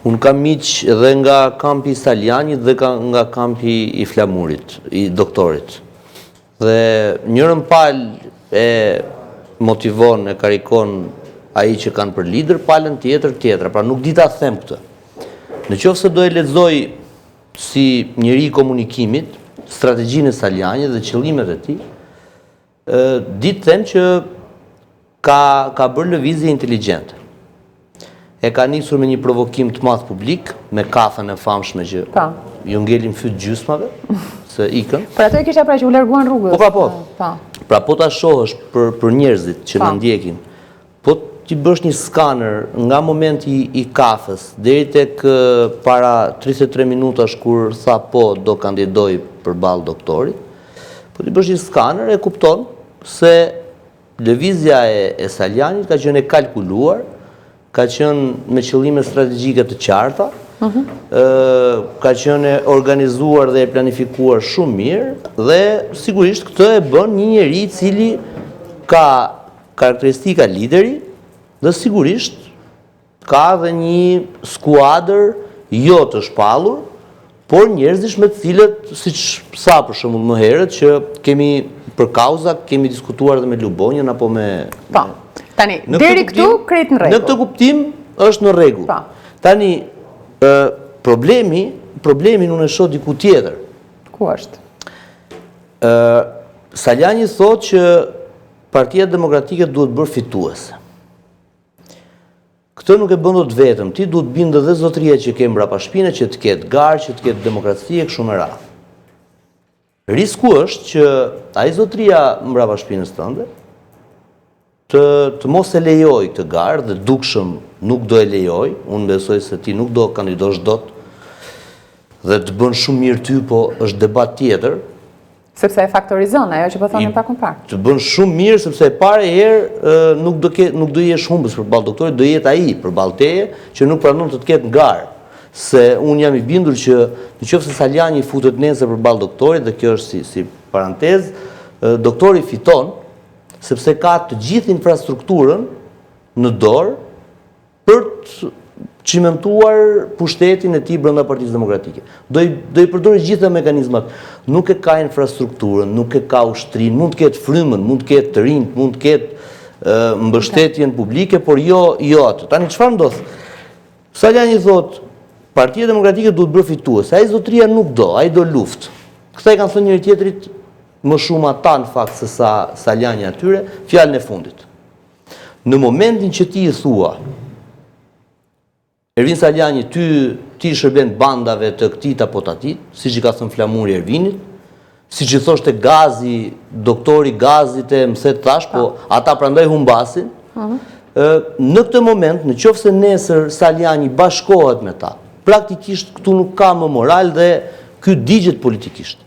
Unë kam miq edhe nga kampi i Saljanit dhe nga kampi i Flamurit, i doktorit. Dhe njërën palë e motivon, e karikon ai që kanë për lider, palën tjetër, pra nuk di ta them këtë. Në qoftë se do e lexoj si njeri i komunikimit, strategjinë e Saljanit dhe qëllimet e tij, di të them që ka bërë lëvizje inteligjente. E ka nisur me një provokim të madh publik, me kafën e famshme që ju ngelin fyt gjysmave, se ikën. Për ato e kisha pra që u larguan rrugës. Pra po ta shohësh për njerëzit që na ndjekin, po ti bësh një skaner nga momenti i kafës deri tek para 33 minutash kur tha po do kandidoj përballë doktorit, po ti bësh një skaner e kupton se lëvizja e Saljanit ka qenë e kalkuluar, ka qenë me qëllime strategjike të qarta, ka qenë organizuar dhe e planifikuar shumë mirë dhe sigurisht këtë e bën një njeri i cili ka karakteristika lideri dhe sigurisht ka dhe një skuadër jo të shpallur, por njerëzish me të cilët, siç sa për shembull më herët që kemi për kauza, kemi diskutuar dhe me Lubonjën apo me... Tani, deri këtu krejt në rregull. Në këtë kuptim është në rregull. Tani, problemin unë e shoh diku tjetër. Ku është? Saljani thotë që Partia Demokratike duhet bërë fituese. Këtë nuk e bën dot vetëm, ti duhet bindë dhe zotëria që ke mbrapa shpine, që të ketë garë, që të ketë demokraci e kështu me radhë. Risku është që ai zotëria mbrapa shpinës tënde të mos e lejoj të garë dhe dukshëm nuk do e lejoj, unë besoj se ti nuk do kandidosh dot dhe të bën shumë mirë ty, po është debat tjetër. Sepse e faktorizon, ajo që po thonin pak më pak. Të bën shumë mirë, sepse e pare herë nuk do jesh humbës përballë doktorit, do jetë ai përballë teje që nuk pranon të ketë ngarë. Se unë jam i bindur që nëse Saljani futet nesër përballë doktorit, dhe kjo është si parantezë, doktori fiton, sepse ka të gjithë infrastrukturën në dorë për të cimentuar pushtetin e tij brenda Partisë Demokratike. Do i përdorë gjitha mekanizmat. Nuk e ka infrastrukturën, nuk e ka ushtrinë, mund të ketë frymën, mund të ketë të rinjt, mund të ketë mbështetjen publike, por jo atë. Tani çfarë ndodh? Saljani thotë, Partia Demokratike duhet bërë fituese. Ai zotëria nuk do, ai do luftë. Këta i kanë thënë njëri tjetrit më shumë ata në fakt se sa Saljani atyre, fjalën e fundit. Në momentin që ti i thua Ervin Saljani, ti shërben bandave të këtit apo të atit, si që ka thënë Flamuri Ervinit, si që thoshte Gazi, doktori Gazit e mëset thash, po ata prandaj humbasin. Në këtë moment, në qoftë se nesër Saljani bashkohet me ta, praktikisht këtu nuk ka më moral dhe ky digjet politikisht.